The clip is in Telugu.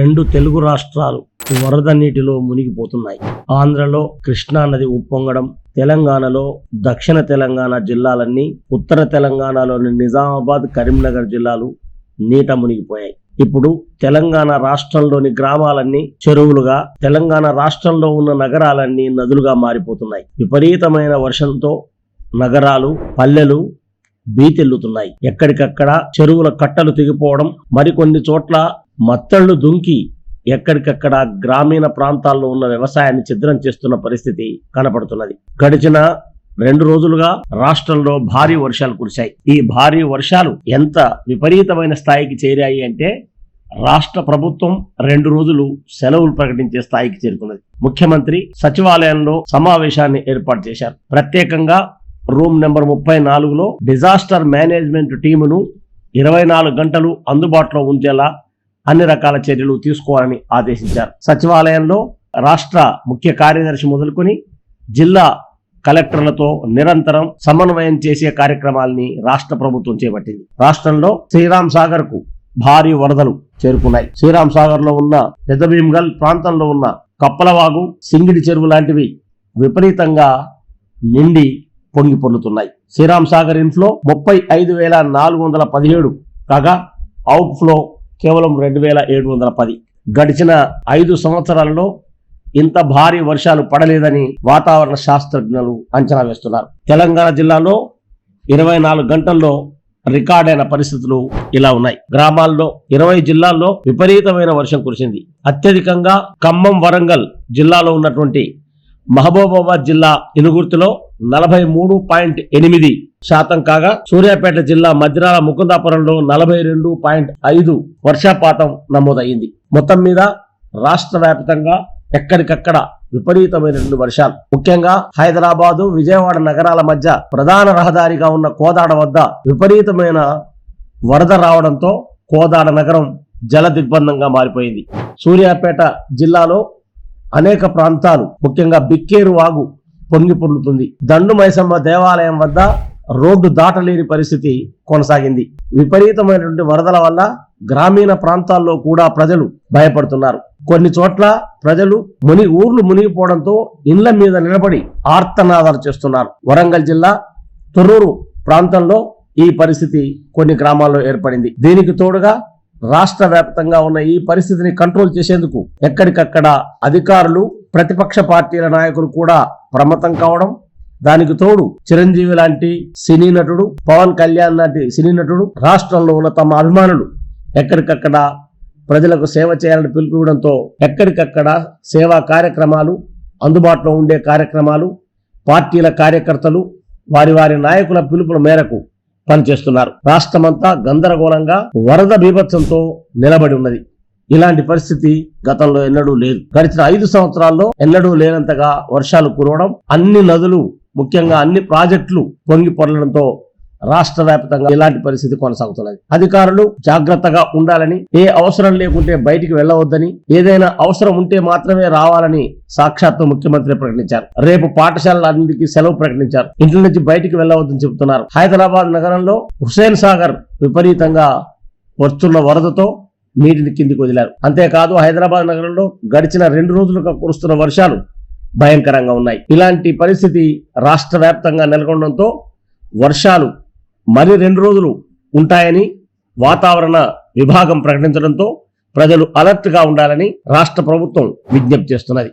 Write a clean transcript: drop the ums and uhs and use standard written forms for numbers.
రెండు తెలుగు రాష్ట్రాలు వరద నీటిలో మునిగిపోతున్నాయి. ఆంధ్రలో కృష్ణా నది ఉప్పొంగడం, తెలంగాణలో దక్షిణ తెలంగాణ జిల్లాలన్నీ, ఉత్తర తెలంగాణలోని నిజామాబాద్, కరీంనగర్ జిల్లాలు నీట మునిగిపోయాయి. ఇప్పుడు తెలంగాణ రాష్ట్రంలోని గ్రామాలన్నీ చెరువులుగా, తెలంగాణ రాష్ట్రంలో ఉన్న నగరాలన్నీ నదులుగా మారిపోతున్నాయి. విపరీతమైన వర్షంతో నగరాలు, పల్లెలు బీతెల్లుతున్నాయి. ఎక్కడికక్కడ చెరువుల కట్టలు తెగిపోవడం, మరికొన్ని చోట్ల మత్తళ్లు దుంకి ఎక్కడికక్కడ గ్రామీణ ప్రాంతాల్లో ఉన్న వ్యవసాయాన్ని ఛిద్రం చేస్తున్న పరిస్థితి కనపడుతున్నది. గడిచిన 2 రోజులుగా రాష్ట్రంలో భారీ వర్షాలు కురిశాయి. ఈ భారీ వర్షాలు ఎంత విపరీతమైన స్థాయికి చేరాయి అంటే రాష్ట్ర ప్రభుత్వం 2 రోజులు సెలవులు ప్రకటించే స్థాయికి చేరుకున్నది. ముఖ్యమంత్రి సచివాలయంలో సమావేశాన్ని ఏర్పాటు చేశారు. ప్రత్యేకంగా రూమ్ నెంబర్ 34లో డిజాస్టర్ మేనేజ్మెంట్ టీమును 24 గంటలు అందుబాటులో ఉంచేలా అన్ని రకాల చర్యలు తీసుకోవాలని ఆదేశించారు. సచివాలయంలో రాష్ట్ర ముఖ్య కార్యదర్శి మొదలుకొని జిల్లా కలెక్టర్లతో నిరంతరం సమన్వయం చేసే కార్యక్రమాలని రాష్ట్ర ప్రభుత్వం చేపట్టింది. రాష్ట్రంలో శ్రీరామ్ సాగర్ కు భారీ వరదలు చేరుకున్నాయి. శ్రీరామ్ సాగర్ లో ఉన్న పెద్ద భీమ్గల్ ప్రాంతంలో ఉన్న కప్పలవాగు, సింగిడి చెరువు లాంటివి విపరీతంగా నిండి పొంగి పొర్లుతున్నాయి. శ్రీరామ్ సాగర్ ఇన్ఫ్లో 35,417 కాగా అవుట్ ఫ్లో కేవలం 2,710. గడిచిన 5 సంవత్సరాలలో ఇంత భారీ వర్షాలు పడలేదని వాతావరణ శాస్త్రజ్ఞులు అంచనా వేస్తున్నారు. తెలంగాణ జిల్లాలో 24 గంటల్లో రికార్డైన పరిస్థితులు ఇలా ఉన్నాయి. గ్రామాల్లో 20 జిల్లాల్లో విపరీతమైన వర్షం కురిసింది. అత్యధికంగా ఖమ్మం, వరంగల్ జిల్లాలో ఉన్నటువంటి మహబూబాబాద్ జిల్లా ఇనుగుర్తిలో 43.8% కాగా సూర్యాపేట జిల్లా మధ్యరాల ముకుందాపురంలో 42.5 వర్షపాతం నమోదయ్యింది. మొత్తం మీద రాష్ట్ర వ్యాప్తంగా ఎక్కడికక్కడ విపరీతమైనటువంటి వర్షాలు. ముఖ్యంగా హైదరాబాదు, విజయవాడ నగరాల మధ్య ప్రధాన రహదారిగా ఉన్న కోదాడ వద్ద విపరీతమైన వరద రావడంతో కోదాడ నగరం జల దిగ్బంధంగా మారిపోయింది. సూర్యాపేట జిల్లాలో అనేక ప్రాంతాలు, ముఖ్యంగా బిక్కేరు వాగు పొంగి పొర్లుతుంది. దండు మైసమ్మ దేవాలయం వద్ద రోడ్డు దాటలేని పరిస్థితి కొనసాగింది. విపరీతమైనటువంటి వరదల వల్ల గ్రామీణ ప్రాంతాల్లో కూడా ప్రజలు భయపడుతున్నారు. కొన్ని చోట్ల ప్రజలు ఊర్లు మునిగిపోవడంతో ఇండ్ల మీద నిలబడి ఆర్తనాదాలు చేస్తున్నారు. వరంగల్ జిల్లా తొర్రూరు ప్రాంతంలో ఈ పరిస్థితి కొన్ని గ్రామాల్లో ఏర్పడింది. దీనికి తోడుగా రాష్ట్ర వ్యాప్తంగా ఉన్న ఈ పరిస్థితిని కంట్రోల్ చేసేందుకు ఎక్కడికక్కడ అధికారులు, ప్రతిపక్ష పార్టీల నాయకులు కూడా ప్రమత్తం కావడం, దానికి తోడు చిరంజీవి లాంటి సినీ నటుడు, పవన్ కళ్యాణ్ లాంటి సినీ నటుడు రాష్ట్రంలో ఉన్న తమ అభిమానులు ఎక్కడికక్కడ ప్రజలకు సేవ చేయాలని పిలుపుకోవడంతో ఎక్కడికక్కడ సేవా కార్యక్రమాలు, అందుబాటులో ఉండే కార్యక్రమాలు, పార్టీల కార్యకర్తలు వారి నాయకుల పిలుపుల మేరకు పనిచేస్తున్నారు. రాష్ట్రమంతా గందరగోళంగా వరద బీభత్సంతో నిలబడి ఉన్నది. ఇలాంటి పరిస్థితి గతంలో ఎన్నడూ లేదు. గడిచిన 5 సంవత్సరాల్లో ఎన్నడూ లేనంతగా వర్షాలు కురవడం, అన్ని నదులు, ముఖ్యంగా అన్ని ప్రాజెక్టులు పొంగి పొరలడంతో రాష్ట్ర వ్యాప్తంగా ఇలాంటి పరిస్థితి కొనసాగుతున్నది. అధికారులు జాగ్రత్తగా ఉండాలని, ఏ అవసరం లేకుంటే బయటికి వెళ్లవద్దని, ఏదైనా అవసరం ఉంటే మాత్రమే రావాలని సాక్షాత్తు ముఖ్యమంత్రి ప్రకటించారు. రేపు పాఠశాలలన్నింటికీ సెలవు ప్రకటించారు. ఇంటి నుంచి బయటికి వెళ్లవద్దని చెబుతున్నారు. హైదరాబాద్ నగరంలో హుస్సేన్ సాగర్ విపరీతంగా వస్తున్న వరదతో నీటిని కిందికి వదిలారు. అంతేకాదు హైదరాబాద్ నగరంలో గడిచిన 2 రోజులుగా కురుస్తున్న వర్షాలు భయంకరంగా ఉన్నాయి. ఇలాంటి పరిస్థితి రాష్ట్ర వ్యాప్తంగా నెలకొనడంతో వర్షాలు మరి 2 రోజులు ఉంటాయని వాతావరణ విభాగం ప్రకటించడంతో ప్రజలు అలర్ట్ గా ఉండాలని రాష్ట్ర ప్రభుత్వం విజ్ఞప్తి చేస్తున్నది.